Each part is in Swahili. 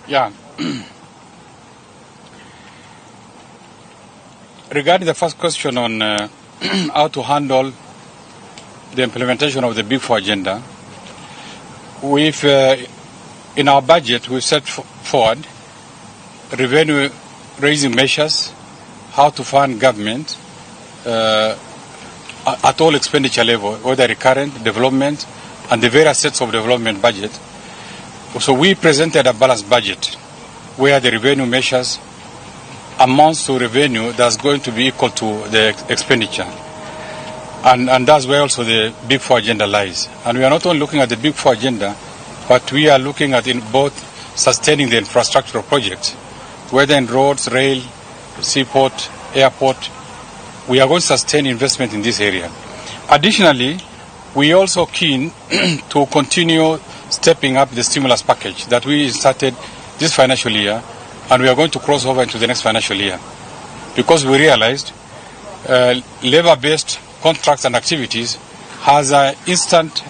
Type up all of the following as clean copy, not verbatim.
Yeah. Regarding the first question on how to handle the implementation of the Big Four agenda, we've, in our budget, we've set forward revenue-raising measures, how to fund government at all expenditure level, whether recurrent, development, and the various sets of development budget. So we presented a balanced budget where the revenue measures amounts to revenue that's going to be equal to the expenditure. And that's where also the Big Four agenda lies. And we are not only looking at the Big Four agenda, but we are looking at in both sustaining the infrastructural projects, whether in roads, rail, seaport, airport. We are going to sustain investment in this area. Additionally, we are also keen to continue stepping up the stimulus package that we started this financial year, and we are going to cross over into the next financial year, because we realized labor-based contracts and activities has an instant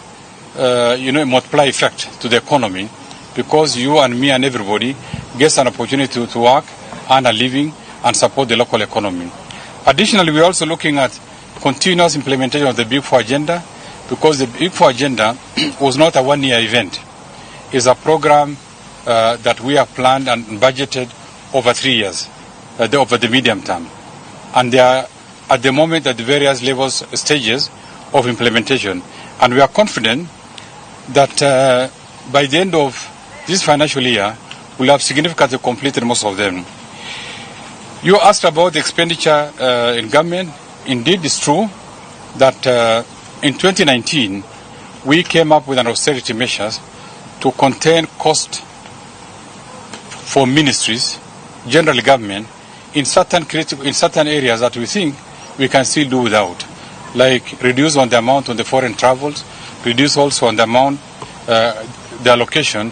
multiply effect to the economy, because you and me and everybody gets an opportunity to work, earn a living, and support the local economy. Additionally, we are also looking at continuous implementation of the Big Four agenda, because the Big Four agenda was not a one-year event. It's a program that we have planned and budgeted over 3 years, over the medium term. And they are at the moment at the various levels, stages of implementation. And we are confident that by the end of this financial year, we'll have significantly completed most of them. You asked about the expenditure in government. Indeed, it's true that in 2019, we came up with an austerity measures to contain cost for ministries, general government, in certain areas that we think we can still do without, like reduce on the amount on the foreign travels, reduce also on the amount, the allocation,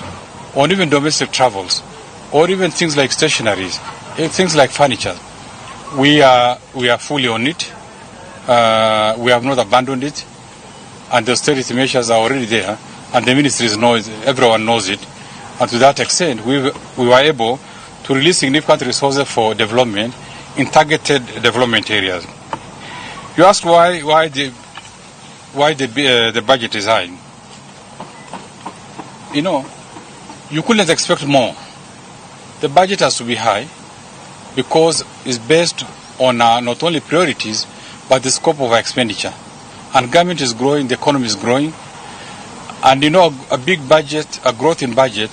or even domestic travels, or even things like stationaries, things like furniture. We are fully on it. We have not abandoned it, and the austerity measures are already there, and the ministries know it, everyone knows it. And to that extent, we were able to release significant resources for development in targeted development areas. You asked why the budget is high. You couldn't expect more. The budget has to be high because it's based on not only priorities, but the scope of our expenditure. And government is growing, the economy is growing. And a big budget, a growth in budget,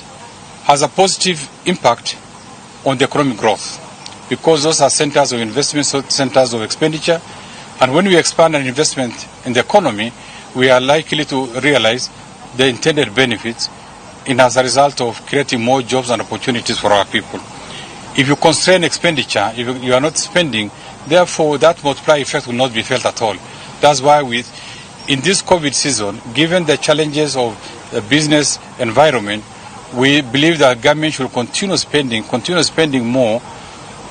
has a positive impact on the economic growth, because those are centers of investment, centers of expenditure. And when we expand an investment in the economy, we are likely to realize the intended benefits as a result of creating more jobs and opportunities for our people. If you constrain expenditure, if you are not spending, therefore that multiplier effect will not be felt at all. That's why in this COVID season, given the challenges of the business environment, we believe that government should continue spending more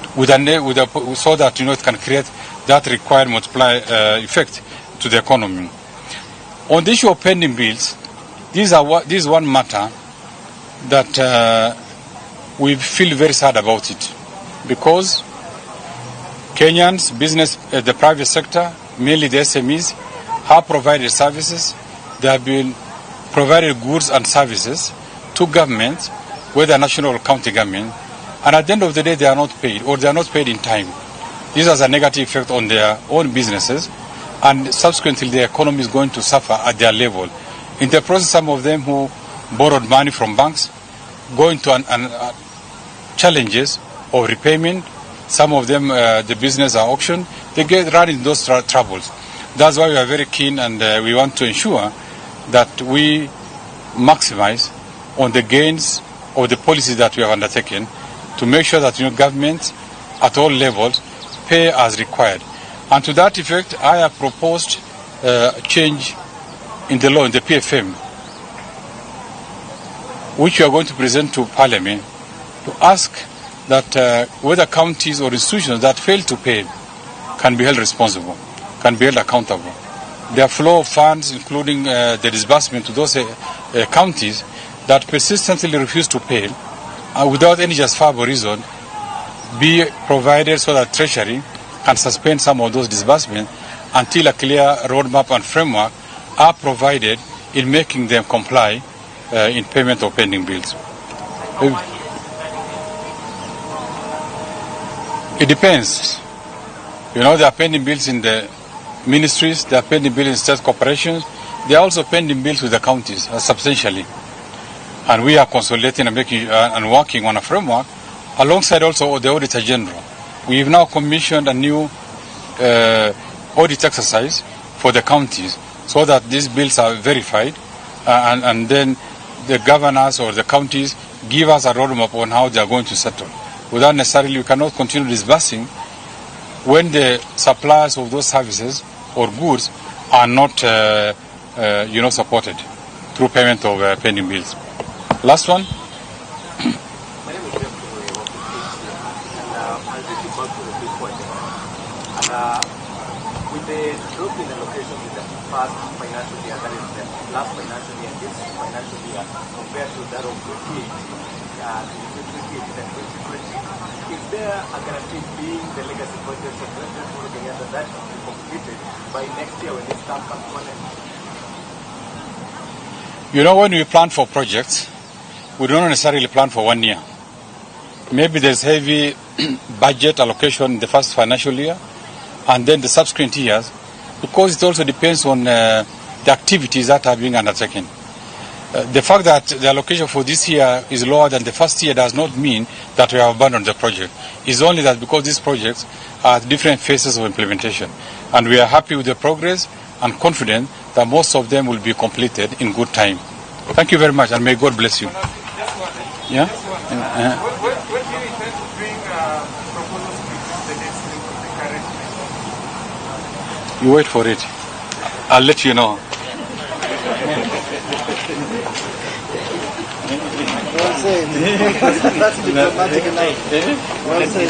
so that it can create that required multiplier effect to the economy. On the issue of pending bills, this is one matter that we feel very sad about it, because Kenyans, business, the private sector, mainly the SMEs, have provided services. They have been provided goods and services to government, whether national or county government, and at the end of the day they are not paid, or they are not paid in time. This has a negative effect on their own businesses, and subsequently the economy is going to suffer at their level. In the process, some of them who borrowed money from banks go into challenges of repayment. Some of them, the business are auctioned. They get run into those troubles. That's why we are very keen, and we want to ensure that we maximize on the gains of the policies that we have undertaken, to make sure that government at all levels pay as required. And to that effect, I have proposed change in the law, in the PFM, which we are going to present to Parliament, to ask that whether counties or institutions that fail to pay can be held responsible, can be held accountable. Their flow of funds, including the disbursement to those counties that persistently refuse to pay, without any justifiable reason, be provided so that Treasury can suspend some of those disbursements until a clear roadmap and framework are provided in making them comply in payment of pending bills. It depends. There are pending bills in the ministries, there are pending bills in state corporations, there are also pending bills with the counties substantially. And we are consolidating and making and working on a framework alongside also the Auditor General. We have now commissioned a new audit exercise for the counties so that these bills are verified and then the governors or the counties give us a roadmap on how they are going to settle. Without necessarily, we cannot continue disbursing when the suppliers of those services or goods are not supported through payment of pending bills. Last one. With the drop in allocations in the past financial year, that is the last financial year and this financial year, compared to that of 2018 and 2020, is there a guarantee being the legacy projects of President Uhuru Kenyatta that will be completed by next year when this term comes to an end? When we plan for projects, we don't necessarily plan for 1 year. Maybe there's heavy budget allocation in the first financial year, and then the subsequent years, because it also depends on the activities that are being undertaken. The fact that the allocation for this year is lower than the first year does not mean that we have abandoned the project. It's only that because these projects are at different phases of implementation. And we are happy with the progress and confident that most of them will be completed in good time. Thank you very much, and may God bless you. Yeah? When do you intend to bring proposals to the next week of the current You wait for it. I'll let you know. Well said. That's diplomatic enough. Well said.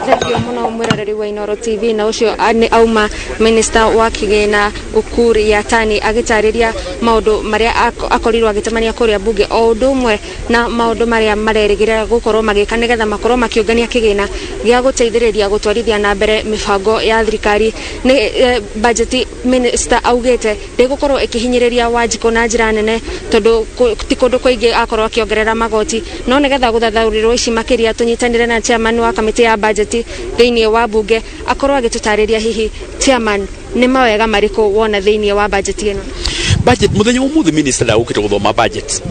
Thegio muno mwirariri wa Inoro TV na ucio ni auma minister wa kigina Ukur Yatani agitariria maundu maria akorirwo agitamania kuria bunge o undu umwe na maundu maria marerigirira gukorwo magika nigetha makorwo makiungania kigina gia guteithiriria gutwarithia na mbere mibango ya thirikari. Ni budget minister augite ndigukorwo ikihinyiriria Wanjiku na njira nene tondu ti kundu kuingi akorwo akiongerera magoti no nigetha guthathaurirwo ici makiria tunyitanire na chairman wa kamiti ya budget thiini wa bunge akorwo agitutariria hihi chairman ni mawega mariku wona thiini wa budget ino. Budget muthenya umuthi minister ukite guthoma budget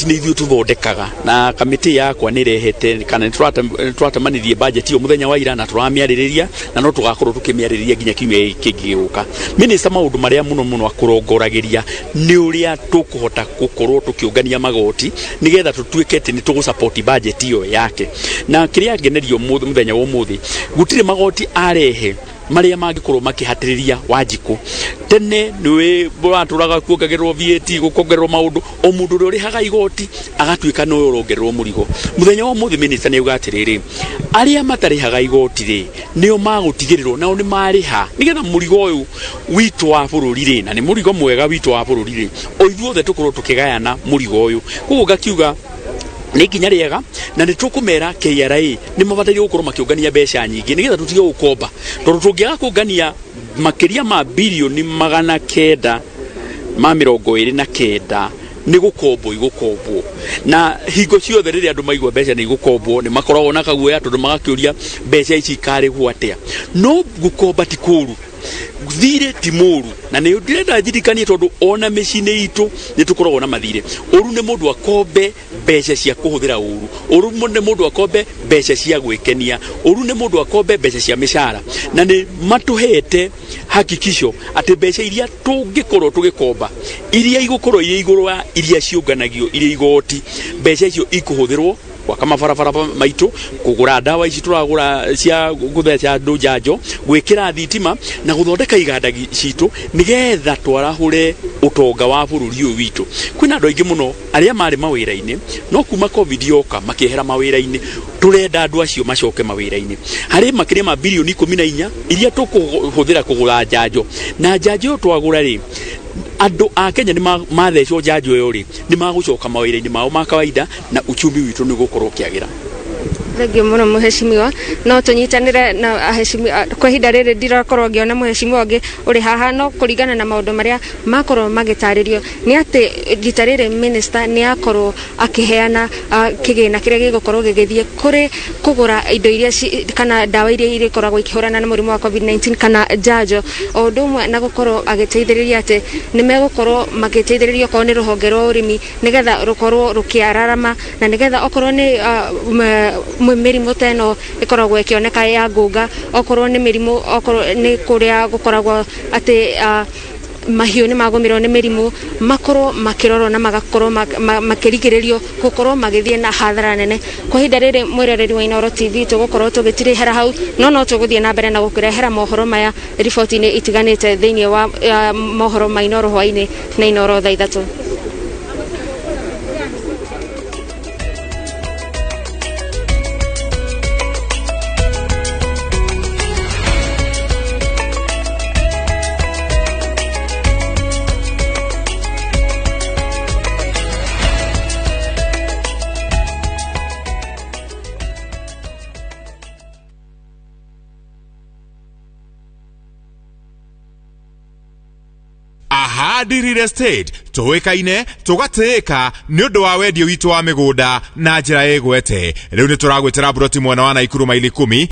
ni ithuĩ tuthondekaga na kamiti yakwa ni rehete kana turatamanirie budget iyo muthenya wa ira na turamiaririria na no tugakorwo tukimiaririria nginya kiumia kingiguka. Minister maundu maria muno akurongoragiria ni uria tukuhota gukorwo tukiungania magoti nigetha tutuike ati ni tugusupport budget iyo yake na kiria ngenerio muthenya wa umuthi gutire magoti arehe maria mangikorwo makihatiriria Wanjiku tene niwe buraturaga kuongererwo VAT gukongererwo maundu o mundu uri haga igoti agatuika no urongererwo murigo. Muthenya wa muthi minister ni ugatiriri aria matari haga igoti ri nio magutigirirwo nao ni mariha nigetha murigo uyu witu wa bururi ri na ni murigo mwega witu wa bururi ri o ithuothe tukorwo tukigayana murigo uyu kugo gakiuga ni kinya riega na ni tukumera KRA ni mabataire gukorwo makiungania mbeca nyingi nigetha tutige gukomba tondu tungiaga kungania makiria ma bilioni 929 ni gukombwo na hingo ciothe riria andu maigwa mbeca ni gukombwo ni makoragwo na kaguoya tondu magakiuria mbeca ici karigwo atia no gukomba ti kuru thire ti muru na ni ndirenda njirikanie tondu ona micine itu ni tukoragwo na mathire uru ni mundu akombe mbeca cia kuhuthira uru ni mundu akombe mbeca cia gwikenia uru ni mundu akombe mbeca cia mishara na ni matuhete hakikisho ati mbeca iria tungikorwo tugikomba iria igukorwo iria iguru wa iria ciunganagio iria igoti mbeca icio ikuhuthirwo gwaka mabarabara maitu kugura ndawa ici turagura cia gutheca andu njanjo gwikira thitima na guthondeka iganda citu nigetha twarahure utonga wa bururi uyu witu. Kwina andu aingi muno aria mari mawira-ini no kuma covid yoka makihera mawira-ini turenda andu acio macoke mawira-ini hari makiria ma bilioni 14 iria tukuhuthira kugura njanjo na njanjo twagura ri andu a Kenya ni mathecwo njanjo yo ri ni magucoka mawira-ini mao ma kawaida na uchumi witu ni gukorwo kiagira. Thengiũ mũno mũheshimiwa, no tũnyitanĩre na aheshimiwa kwa ihinda rĩrĩ ndirakorwo ngĩona mũheshimiwa ũngĩ ũrĩ haha, no kũringana na maũndũ marĩa makorwo magĩtarĩrio nĩ atĩ rita rĩrĩ minister nĩ akorwo akĩheana kĩgĩna kĩrĩa gĩgũkorwo gĩgĩthiĩ kũrĩ kũgũra indo iria kana ndawa iria irĩkoragwo ikĩhũrana na mũrimũ wa COVID-19 kana njanjo, o ũndũ ũmwe na gũkorwo agĩteithĩrĩria atĩ nĩ megũkorwo magĩteithĩrĩria okorwo nĩ rũhonge rwa ũrĩmi nĩgetha rũkorwo rũkĩararama na nĩgetha okorwo nĩ mĩrimũ ta ĩno ĩkoragwo ĩkĩoneka ya ngũnga, okorwo nĩ mĩrimũ, okorwo nĩ kũrĩa gũkoragwo atĩ mahiũ nĩ magũmĩrwo nĩ mĩrimũ makorwo makĩrorwo na magakorwo makĩrigĩrĩrio gũkorwo magĩthiĩ na hathara nene. Kwa ihinda rĩrĩ mwĩroreri wa Inooro TV tũgũkorwo tũgĩtirĩhera hau, no tũgũthiĩ na mbere na gũkũrehera mohoro maya riboti-inĩ itiganĩte thĩinĩ wa mohoro ma Inooro hwaĩ-inĩ na Inooro thaa 3. Ahadi Real Estate tuwekaine tugateka ni undu wa wendio witu wa migunda na njira igwete. Riu ni turagwetera broti mwena wa Naikuru maili 10